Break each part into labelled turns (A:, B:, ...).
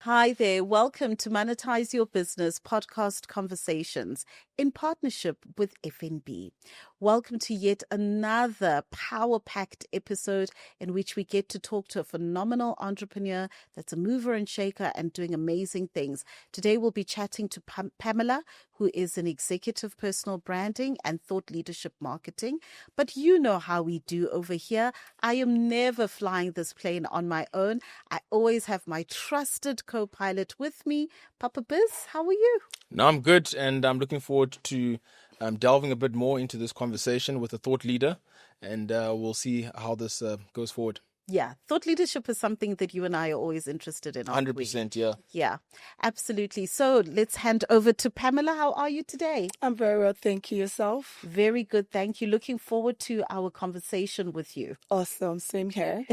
A: Hi there. Welcome to Monetize Your Business podcast conversations in partnership with FNB. Welcome to yet another power-packed episode in which we get to talk to a phenomenal entrepreneur that's a mover and shaker and doing amazing things. Today we'll be chatting to Pamela, who is an executive personal branding and thought leadership marketing. But you know how we do over here. I am never flying this plane on my own. I always have my trusted co-pilot with me. Papa Biz, how are you?
B: No, I'm good, and I'm looking forward to delving a bit more into this conversation with a thought leader, and we'll see how this goes forward.
A: Yeah, thought leadership is something that you and I are always interested in, aren't we?
B: 100%, yeah.
A: Yeah, absolutely. So let's hand over to Pamela. How are you today?
C: I'm very well, thank you. Yourself?
A: Very good, thank you. Looking forward to our conversation with you.
C: Awesome, same here.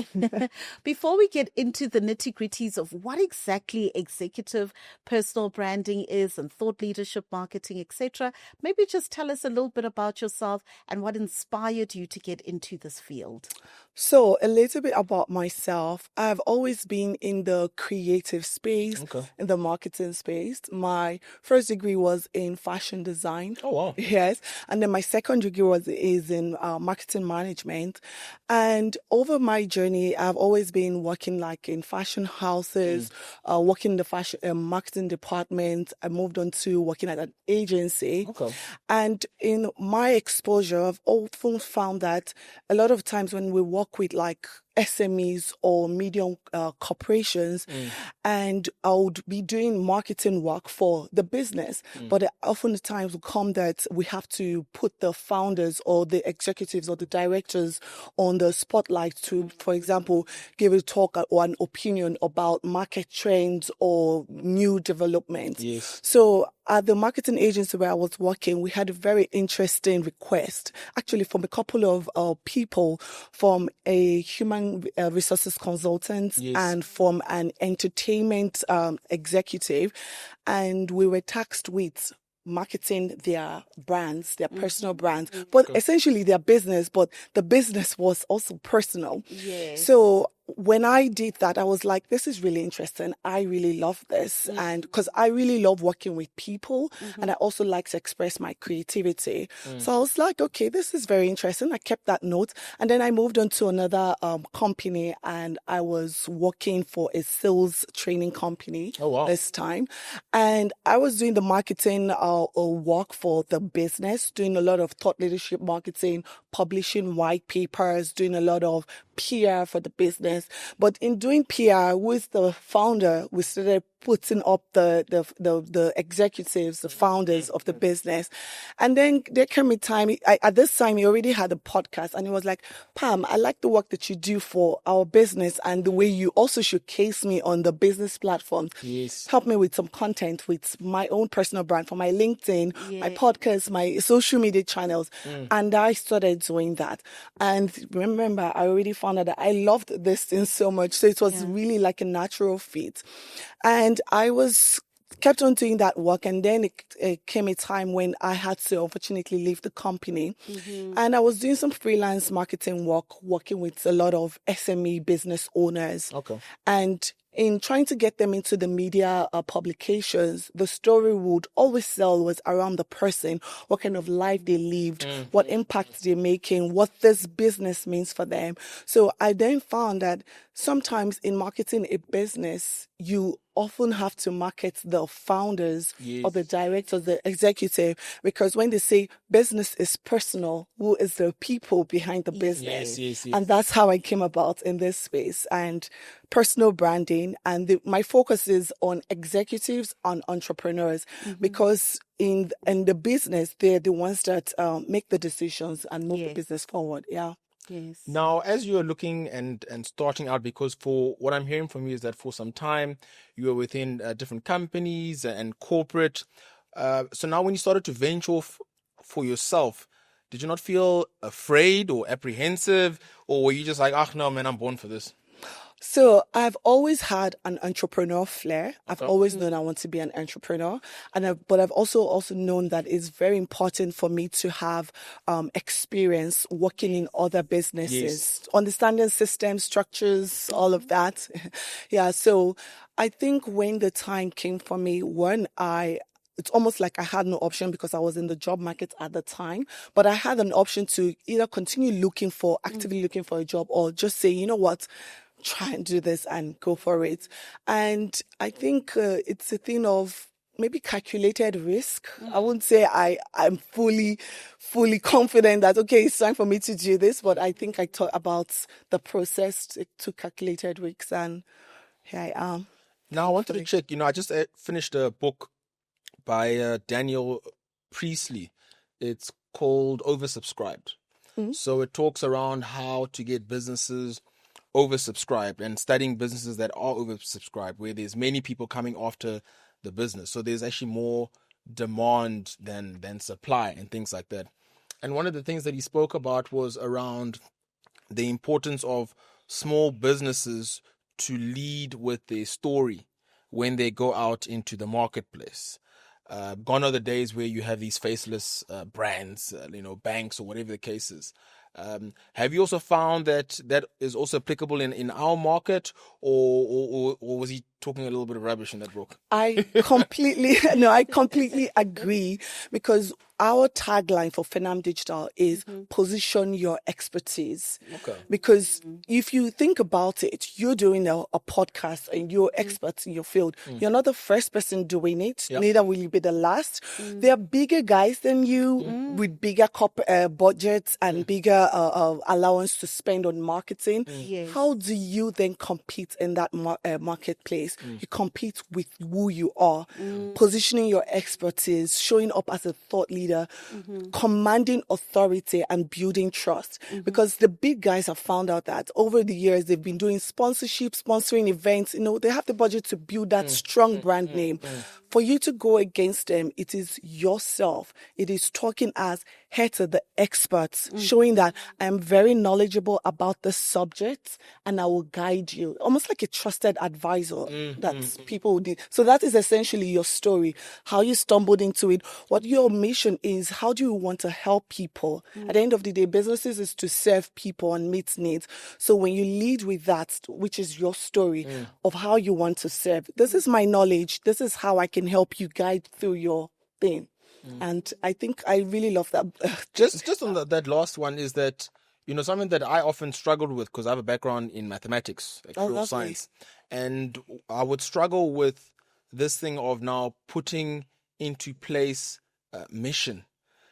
A: Before we get into the nitty-gritties of what exactly executive personal branding is and thought leadership marketing, etc., maybe just tell us a little bit about yourself and what inspired you to get into this field.
C: So, a little bit about myself. I've always been in the creative space, in the marketing space. My first degree was in fashion design.
B: Oh, wow.
C: Yes. And then my second degree is in marketing management. And over my journey, I've always been working like in fashion houses, working in the fashion marketing department. I moved on to working at an agency. And in my exposure, I've often found that a lot of times when we work with like SMEs or medium corporations, and I would be doing marketing work for the business. But often the times will come that we have to put the founders or the executives or the directors on the spotlight to, for example, give a talk or an opinion about market trends or new developments.
B: Yes.
C: So at the marketing agency where I was working, we had a very interesting request, actually from a couple of people, from a human resources consultant and from an entertainment executive. And we were tasked with marketing their brands, their personal brands, but essentially their business, but the business was also personal.
A: Yes.
C: So when I did that, I was like, this is really interesting. I really love this. And because I really love working with people and I also like to express my creativity. So I was like, okay, this is very interesting. I kept that note. And then I moved on to another company and I was working for a sales training company this time. And I was doing the marketing work for the business, doing a lot of thought leadership marketing, publishing white papers, doing a lot of PR for the business. But in doing PR with the founder, we started putting up the executives, the founders of the business. And then there came a time, at this time, he already had a podcast and he was like, Pam, I like the work that you do for our business and the way you also showcase me on the business platform.
B: Yes.
C: Help me with some content with my own personal brand for my LinkedIn, my podcast, my social media channels. And I started doing that. And remember, I already found out that I loved this thing so much. So it was really like a natural fit. And I kept on doing that work. And then it came a time when I had to unfortunately leave the company. And I was doing some freelance marketing work, working with a lot of SME business owners. And in trying to get them into the media publications, the story would always sell was around the person, what kind of life they lived, what impact they're making, what this business means for them. So I then found that sometimes in marketing a business, you often have to market the founders or the directors, the executive, because when they say business is personal, who is the people behind the business?
B: Yes.
C: And that's how I came about in this space and personal branding. And my focus is on executives and entrepreneurs because in the business, they're the ones that make the decisions and move the business forward. Yeah.
A: Yes.
B: Now, as you are looking and starting out, because for what I'm hearing from you is that for some time you were within different companies and corporate. So now when you started to venture off for yourself, did you not feel afraid or apprehensive, or were you just like, no, man, I'm born for this?
C: So I've always had an entrepreneur flair. I've always known I want to be an entrepreneur, but I've also known that it's very important for me to have experience working in other businesses, understanding systems, structures, all of that. Yeah. So I think when the time came for me, it's almost like I had no option because I was in the job market at the time, but I had an option to either continue actively looking for a job, or just say, you know what, try and do this and go for it. And I think it's a thing of maybe calculated risk. I wouldn't say I'm fully confident that, okay, it's time for me to do this, but I think I thought about the process, to calculated risks, and here I am.
B: Now, I wanted to check, I just finished a book by Daniel Priestley. It's called Oversubscribed. So it talks around how to get businesses oversubscribed and studying businesses that are oversubscribed, where there's many people coming after the business. So there's actually more demand than supply and things like that. And one of the things that he spoke about was around the importance of small businesses to lead with their story when they go out into the marketplace. Gone are the days where you have these faceless brands, banks or whatever the case is. Have you also found that is also applicable in our market, or was he talking a little bit of rubbish in that book?
C: I completely agree, because our tagline for Fenam Digital is position your expertise.
B: Okay.
C: Because if you think about it, you're doing a podcast and you're experts in your field. You're not the first person doing it.
B: Yep.
C: Neither will you be the last. There are bigger guys than you with bigger budgets and bigger allowance to spend on marketing.
A: Yes.
C: How do you then compete in that marketplace? You compete with who you are, positioning your expertise, showing up as a thought leader, commanding authority, and building trust. Because the big guys have found out that over the years they've been doing sponsorship, sponsoring events. They have the budget to build that strong brand name. For you to go against them, it is yourself. It is talking as head to the experts, showing that I am very knowledgeable about the subject and I will guide you, almost like a trusted advisor that people would need. So that is essentially your story, how you stumbled into it, what your mission is, how do you want to help people. At the end of the day, businesses is to serve people and meet needs. So when you lead with that, which is your story of how you want to serve, this is my knowledge, this is how I can help you guide through your thing. And I think I really love that.
B: Just on that last one is that, something that I often struggled with, because I have a background in mathematics, actual science, and I would struggle with this thing of now putting into place mission,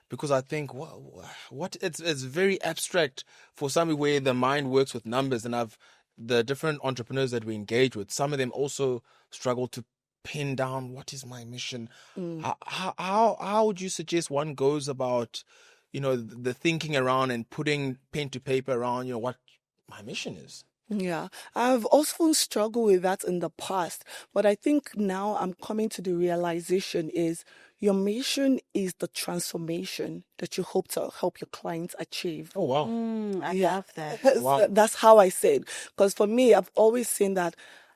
B: because I think what it's very abstract for somebody where the mind works with numbers. And the different entrepreneurs that we engage with, some of them also struggle to pin down what is my mission. How would you suggest one goes about the thinking around and putting pen to paper around what my mission is?
C: Yeah, I've also struggled with that in the past, but I think now I'm coming to the realization is your mission is the transformation that you hope to help your clients achieve.
B: Oh, wow.
A: I love that.
B: Wow.
C: That's how I say it. Because for me, I've always seen that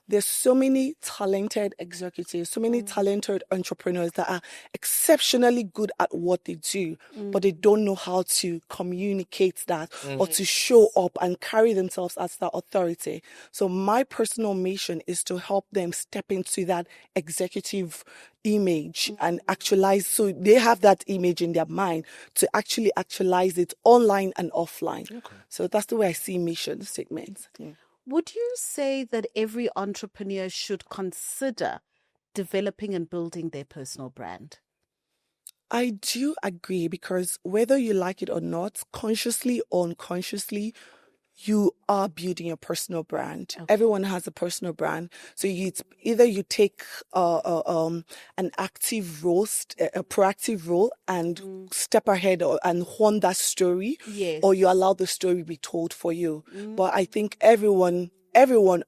C: there's so many talented executives, so many talented entrepreneurs that are exceptionally good at what they do, but they don't know how to communicate that or to show up and carry themselves as the authority. So my personal mission is to help them step into that executive image and actualize, so they have that image in their mind to actually actualize it online and offline. Okay. So that's the way I see mission statements. Yeah.
A: Would you say that every entrepreneur should consider developing and building their personal brand?
C: I do agree, because whether you like it or not, consciously or unconsciously, you are building your personal brand. Okay. Everyone has a personal brand. So either you take an active role, a proactive role, and step ahead and hone that story,
A: yes,
C: or you allow the story to be told for you. But I think everyone,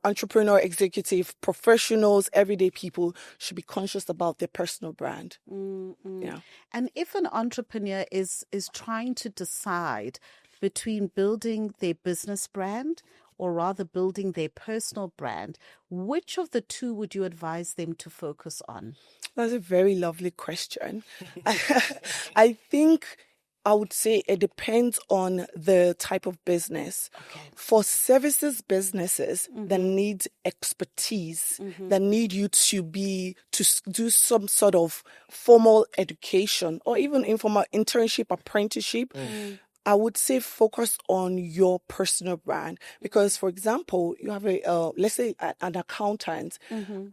C: entrepreneur, executive, professionals, everyday people should be conscious about their personal brand. Yeah.
A: And if an entrepreneur is trying to decide between building their business brand or rather building their personal brand, which of the two would you advise them to focus on?
C: That's a very lovely question. I think I would say it depends on the type of business.
A: Okay.
C: For services businesses that need expertise, that need you to do some sort of formal education or even informal internship, apprenticeship, I would say focus on your personal brand. Because, for example, you have let's say an accountant.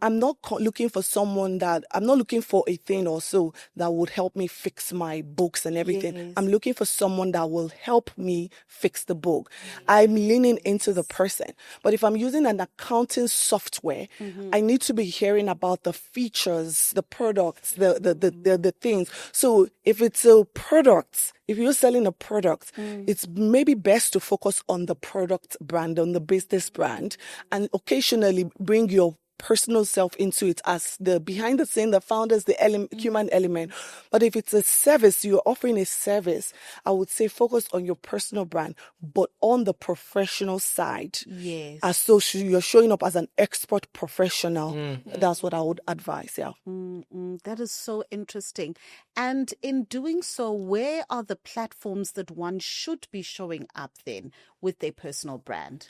C: I'm not looking for I'm not looking for a thing or so that would help me fix my books and everything.
A: Yes.
C: I'm looking for someone that will help me fix the book. I'm leaning into the person. But if I'm using an accounting software, I need to be hearing about the features, the products, the things. So if it's a product, if you're selling a product, it's maybe best to focus on the product brand, on the business brand, and occasionally bring your personal self into it as the behind the scene, the founders, the human element. But if it's a service, you're offering a service, I would say focus on your personal brand, but on the professional side.
A: Yes.
C: As so you're showing up as an expert professional. That's what I would advise. Yeah.
A: That is so interesting. And in doing so, where are the platforms that one should be showing up then with their personal brand?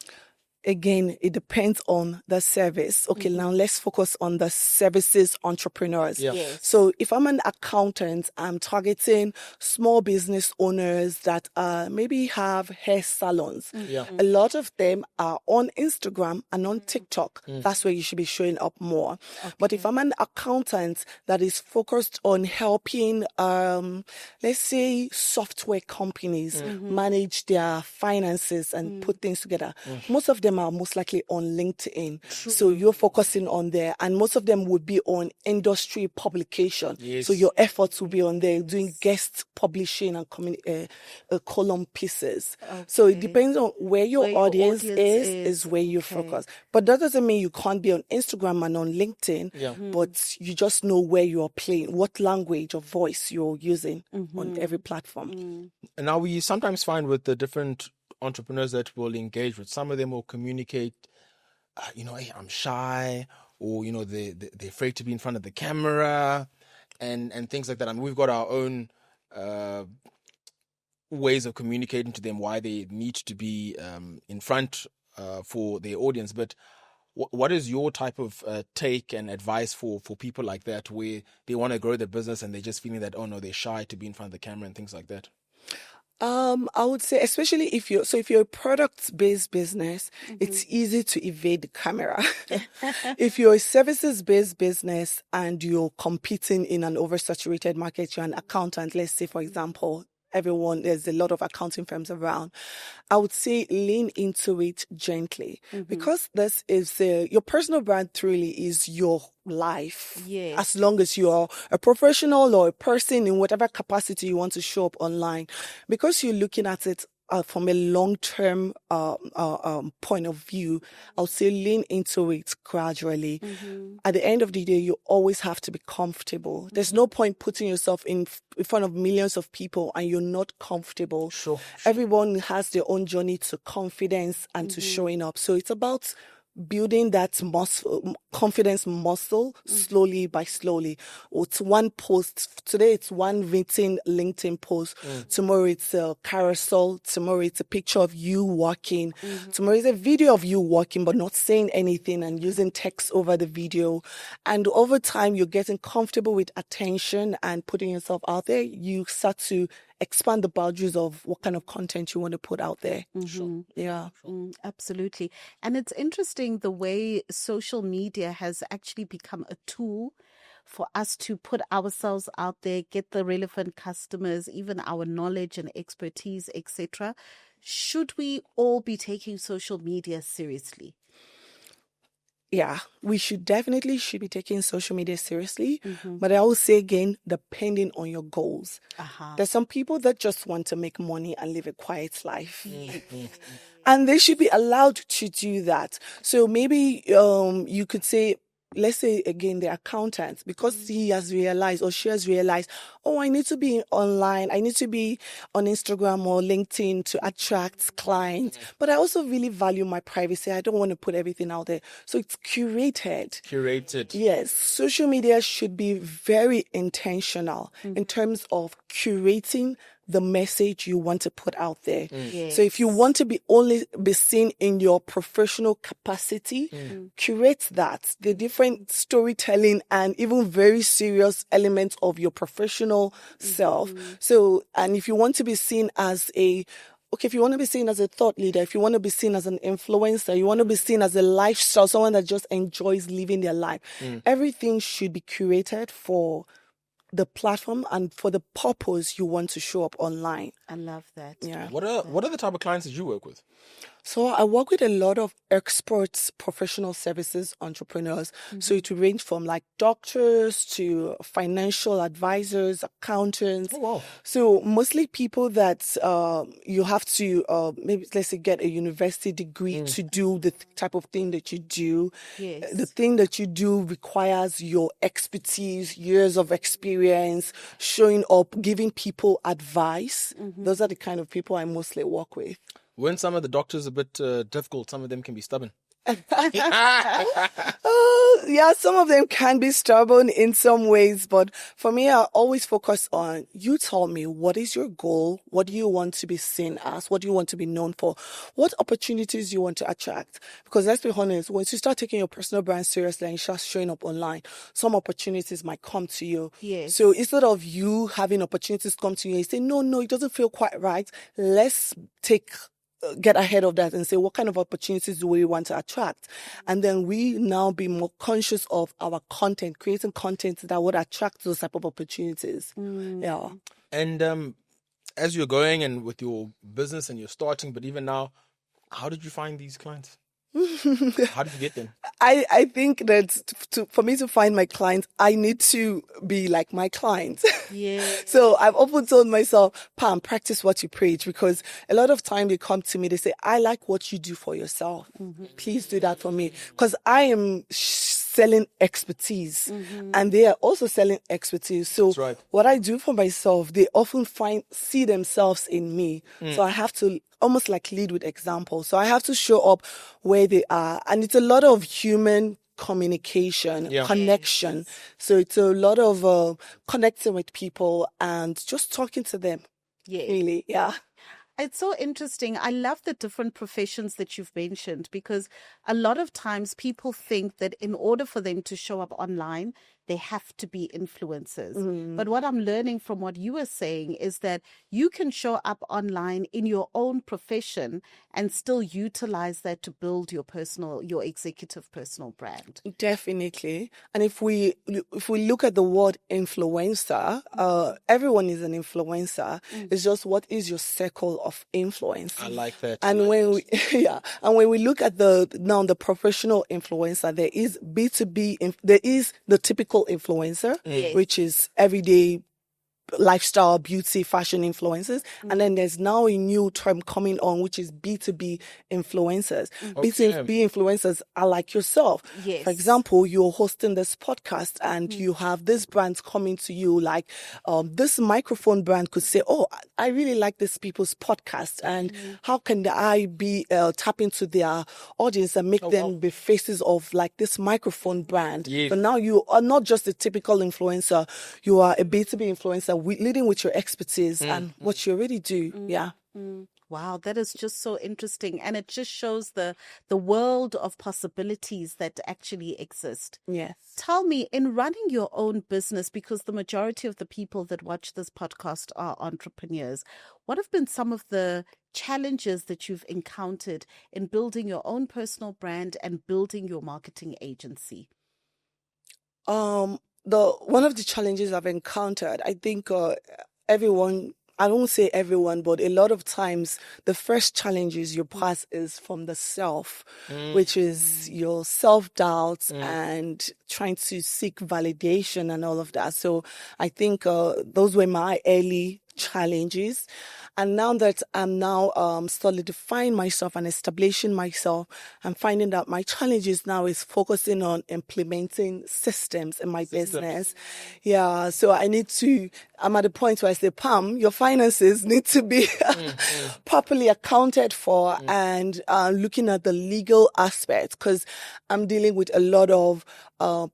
C: Again, it depends on the service. Okay, now let's focus on the services entrepreneurs.
B: Yeah.
A: Yes.
C: So if I'm an accountant, I'm targeting small business owners that maybe have hair salons.
B: Yeah.
C: A lot of them are on Instagram and on TikTok. That's where you should be showing up more. But if I'm an accountant that is focused on helping, let's say, software companies manage their finances and put things together, most of them are most likely on LinkedIn.
A: True.
C: So you're focusing on there, and most of them would be on industry publication.
B: Yes.
C: So your efforts will be on there, doing guest publishing and column pieces. So it depends on where your audience is where you focus. But that doesn't mean you can't be on Instagram and on LinkedIn, but you just know where you're playing, what language or voice you're using on every platform.
B: And now we sometimes find with the different entrepreneurs that will engage with, some of them will communicate, hey, I'm shy, or, they're afraid to be in front of the camera and things like that. I mean, we've got our own ways of communicating to them why they need to be in front for their audience. But what is your type of take and advice for people like that, where they want to grow their business and they're just feeling that, oh no, they're shy to be in front of the camera and things like that?
C: I would say, especially if you're a product-based business, it's easy to evade the camera. If you're a services-based business and you're competing in an oversaturated market, you're an accountant, let's say, for example, there's a lot of accounting firms around. I would say lean into it gently, because this is your personal brand truly is your life.
A: Yes.
C: As long as you're a professional or a person in whatever capacity you want to show up online, because you're looking at it from a long-term point of view, I would say lean into it gradually. At the end of the day, you always have to be comfortable. There's no point putting yourself in front of millions of people and you're not comfortable.
B: Sure.
C: Everyone has their own journey to confidence and to showing up. So it's about building that confidence muscle slowly by slowly. It's one post. Today it's one written LinkedIn post. Tomorrow it's a carousel. Tomorrow it's a picture of you walking. Tomorrow it's a video of you walking but not saying anything and using text over the video. And over time you're getting comfortable with attention and putting yourself out there. You start to expand the boundaries of what kind of content you want to put out there.
A: Sure.
C: Yeah.
A: Absolutely. And it's interesting the way social media has actually become a tool for us to put ourselves out there, get the relevant customers, even our knowledge and expertise, etc. Should we all be taking social media seriously?
C: Yeah, we should be taking social media seriously. But I will say again, depending on your goals. There's some people that just want to make money and live a quiet life. And they should be allowed to do that. So maybe you could say, let's say again, the accountant, because he has realized or she has realized, oh, I need to be online, I need to be on Instagram or LinkedIn to attract clients, but I also really value my privacy. I don't want to put everything out there. So it's curated. Yes, social media should be very intentional in terms of curating the message you want to put out there.
A: Yes.
C: So if you want to be only be seen in your professional capacity, curate that. The different storytelling and even very serious elements of your professional self. So, and if you want to be seen as if you want to be seen as a thought leader, if you want to be seen as an influencer, you want to be seen as a lifestyle, someone that just enjoys living their life, everything should be curated for the platform and for the purpose you want to show up online.
A: I love that.
C: Yeah.
B: What are the type of clients that you work with?
C: So I work with a lot of experts, professional services entrepreneurs. So it will range from like doctors to financial advisors, accountants.
B: Oh, wow.
C: So mostly people that you have to maybe, let's say, get a university degree to do the type of thing that you do.
A: Yes.
C: The thing that you do requires your expertise, years of experience, showing up, giving people advice. Those are the kind of people I mostly work with.
B: When some of the doctors are a bit difficult, some of them can be stubborn.
C: Yeah, some of them can be stubborn in some ways, but for me, I always focus on, you tell me, what is your goal? What do you want to be seen as? What do you want to be known for? What opportunities you want to attract? Because let's be honest, once you start taking your personal brand seriously and you start showing up online, some opportunities might come to you.
A: Yes.
C: So instead of you having opportunities come to you and you say, no, it doesn't feel quite right, let's get ahead of that and say, what kind of opportunities do we want to attract? And then we now be more conscious of our content, creating content that would attract those type of opportunities. Yeah.
B: And as you're going and with your business and you're starting, but even now, how did you find these clients? How did you get them?
C: I think that for me to find my clients, I need to be like my clients.
A: Yeah.
C: So I've often told myself, Pam, practice what you preach, because a lot of time they come to me, they say, I like what you do for yourself. Please do that for me. Because I am selling expertise and they are also selling expertise. So
B: That's right.
C: what I do for myself, they often see themselves in me. So I have to almost like lead with example. So I have to show up where they are. And it's a lot of human communication, connection. So it's a lot of connecting with people and just talking to them.
A: Yes.
C: Really, yeah.
A: It's so interesting. I love the different professions that you've mentioned, because a lot of times people think that in order for them to show up online, they have to be influencers. But what I'm learning from what you were saying is that you can show up online in your own profession and still utilize that to build your executive personal brand.
C: Definitely. And if we look at the word influencer, everyone is an influencer. It's just, what is your circle of influence?
B: I like that.
C: And when we look at the professional influencer, there is B2B, there is the typical influencer, which is everyday lifestyle, beauty, fashion influencers. And then there's now a new term coming on, which is B2B influencers. B2B influencers are like yourself.
A: Yes.
C: For example, you're hosting this podcast and you have this brand coming to you, like this microphone brand could say, oh, I really like this people's podcast, and how can I be tap into their audience and make them be faces of like this microphone brand.
B: Yes.
C: But now you are not just a typical influencer, you are a B2B influencer, leading with your expertise and what you already do. Yeah.
A: Wow, that is just so interesting. And it just shows the world of possibilities that actually exist.
C: Yes.
A: Tell me, in running your own business, because the majority of the people that watch this podcast are entrepreneurs, what have been some of the challenges that you've encountered in building your own personal brand and building your marketing agency?
C: One of the challenges I've encountered, I think everyone, I don't say everyone, but a lot of times the first challenges you pass is from the self, which is your self-doubt and trying to seek validation and all of that. So I think those were my early challenges. And now that I'm now solidifying myself and establishing myself, I'm finding that my challenges now is focusing on implementing systems in my business. Yeah, so I'm at the point where I say, Pam, your finances need to be properly accounted for, and looking at the legal aspect, because I'm dealing with a lot of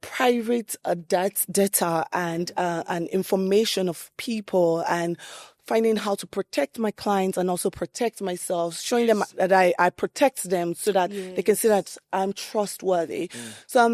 C: private data and information of people, and finding how to protect my clients and also protect myself, showing them that I protect them so that they can see that I'm trustworthy. So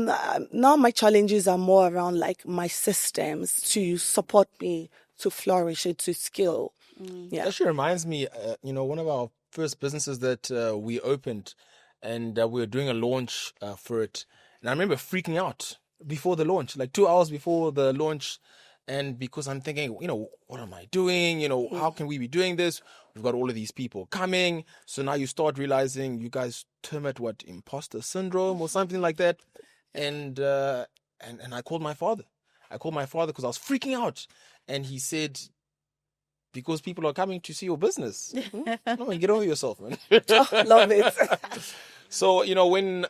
C: now my challenges are more around like my systems to support me to flourish and to scale.
B: It actually reminds me, one of our first businesses that we opened, and we were doing a launch for it. And I remember freaking out before the launch, like 2 hours before the launch. And because I'm thinking, what am I doing? How can we be doing this? We've got all of these people coming. So now you start realizing, you guys term it what, imposter syndrome or something like that. And I called my father. Because I was freaking out. And he said, because people are coming to see your business. No, get over yourself, man.
C: Love it.
B: So, when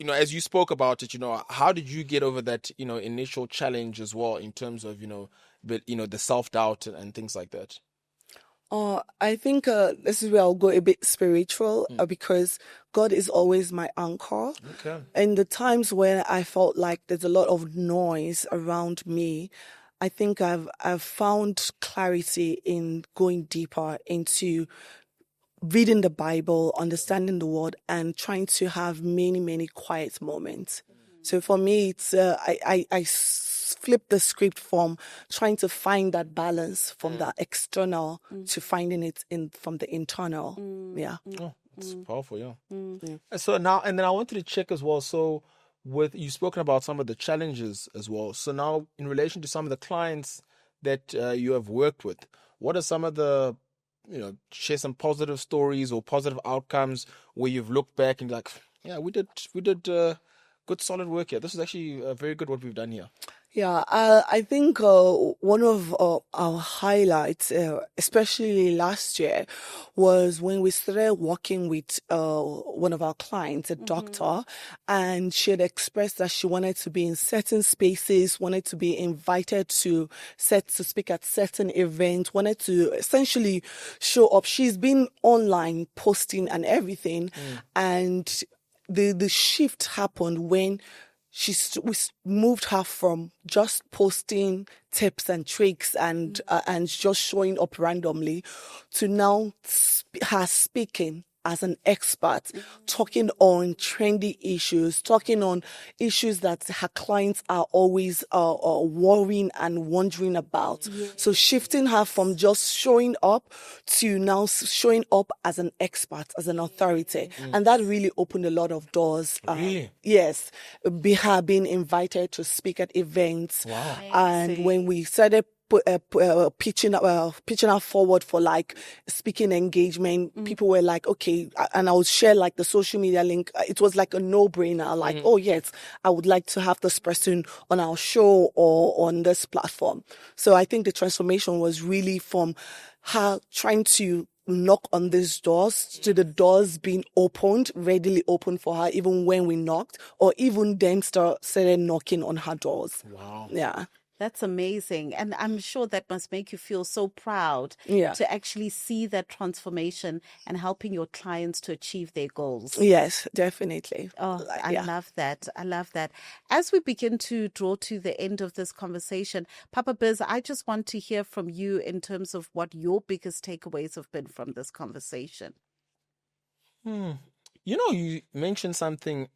B: as you spoke about it, how did you get over that, initial challenge as well, in terms of, the self-doubt and things like that?
C: I think this is where I'll go a bit spiritual, because God is always my anchor.
B: Okay.
C: In the times when I felt like there's a lot of noise around me, I think I've found clarity in going deeper into reading the Bible, understanding the word, and trying to have many, many quiet moments. So for me, it's I flip the script from trying to find that balance from the external to finding it from the internal. Yeah.
B: Oh, it's powerful, yeah. So now, and then I wanted to check as well. So you've spoken about some of the challenges as well. So now, in relation to some of the clients that you have worked with, what are some of the, share some positive stories or positive outcomes where you've looked back and like, yeah, we did good solid work here. This is actually very good what we've done here.
C: Yeah, I think one of our highlights, especially last year, was when we started working with one of our clients, a doctor, and she had expressed that she wanted to be in certain spaces, wanted to be invited to speak at certain events, wanted to essentially show up. She's been online posting and everything, and the shift happened when we moved her from just posting tips and tricks and just showing up randomly to now her speaking as an expert, talking on trendy issues, talking on issues that her clients are always worrying and wondering about. Yes. So shifting her from just showing up to now showing up as an expert, as an authority. And that really opened a lot of doors.
B: Really?
C: Yes. Her being invited to speak at events.
B: Wow.
C: And when we started pitching her forward for like speaking engagement, people were like, okay, and I would share like the social media link. It was like a no-brainer, like, oh yes, I would like to have this person on our show or on this platform. So I think the transformation was really from her trying to knock on these doors to the doors being readily opened for her, even when we knocked, or even then started knocking on her doors.
B: Wow.
C: Yeah.
A: That's amazing. And I'm sure that must make you feel so proud to actually see that transformation and helping your clients to achieve their goals.
C: Yes, definitely.
A: Oh, I love that. I love that. As we begin to draw to the end of this conversation, Papa Biz, I just want to hear from you in terms of what your biggest takeaways have been from this conversation.
B: You mentioned something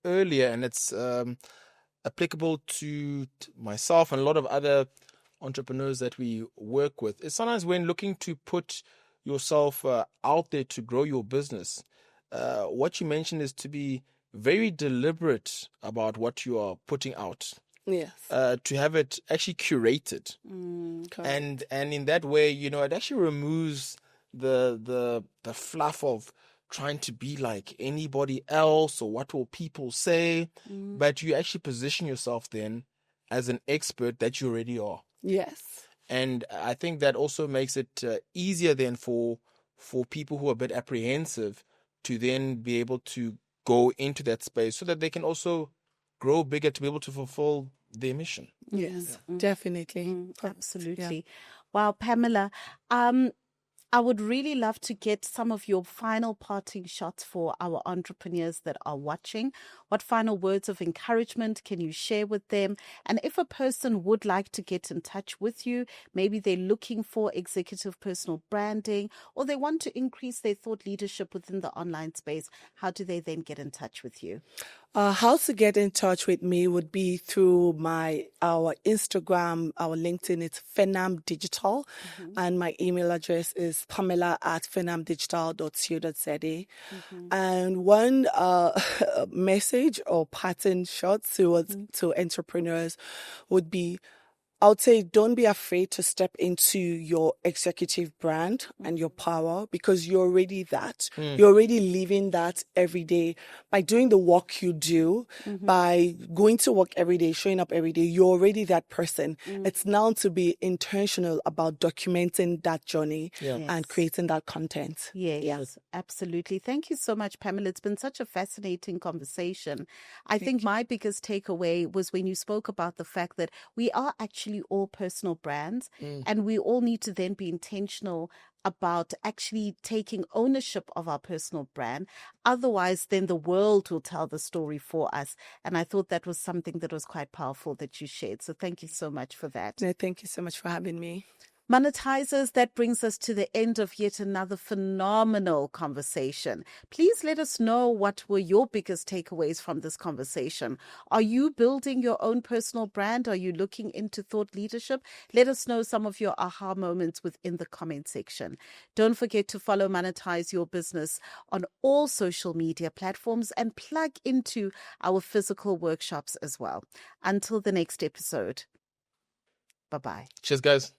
B: earlier, and it's applicable to myself and a lot of other entrepreneurs that we work with. It's sometimes when looking to put yourself out there to grow your business, what you mentioned is to be very deliberate about what you are putting out.
C: Yes.
B: To have it actually curated.
C: Correct.
B: And in that way, it actually removes the fluff of trying to be like anybody else or what will people say, but you actually position yourself then as an expert that you already are.
C: Yes.
B: And I think that also makes it easier then for people who are a bit apprehensive to then be able to go into that space so that they can also grow bigger to be able to fulfill their mission.
C: Yes, definitely.
A: Absolutely.
C: Yeah.
A: Wow, Pamela, I would really love to get some of your final parting shots for our entrepreneurs that are watching. What final words of encouragement can you share with them? And if a person would like to get in touch with you, maybe they're looking for executive personal branding, or they want to increase their thought leadership within the online space, how do they then get in touch with you?
C: How to get in touch with me would be through our Instagram, our LinkedIn. It's Fenam Digital, and my email address is pamela@fenamdigital.co.za. And one message or pattern shot to entrepreneurs would be, I would say, don't be afraid to step into your executive brand and your power, because you're already that. You're already living that every day by doing the work you do, by going to work every day, showing up every day. You're already that person. It's now to be intentional about documenting that journey and creating that content.
A: Yes, absolutely. Thank you so much, Pamela. It's been such a fascinating conversation. I think my biggest takeaway was when you spoke about the fact that we are actually all personal brands, and we all need to then be intentional about actually taking ownership of our personal brand. Otherwise, then the world will tell the story for us. And I thought that was something that was quite powerful that you shared. So thank you so much for that.
C: No, thank you so much for having me.
A: Monetizers, that brings us to the end of yet another phenomenal conversation. Please let us know what were your biggest takeaways from this conversation. Are you building your own personal brand? Are you looking into thought leadership? Let us know some of your aha moments within the comment section. Don't forget to follow Monetize Your Business on all social media platforms and plug into our physical workshops as well. Until the next episode. Bye-bye.
B: Cheers, guys.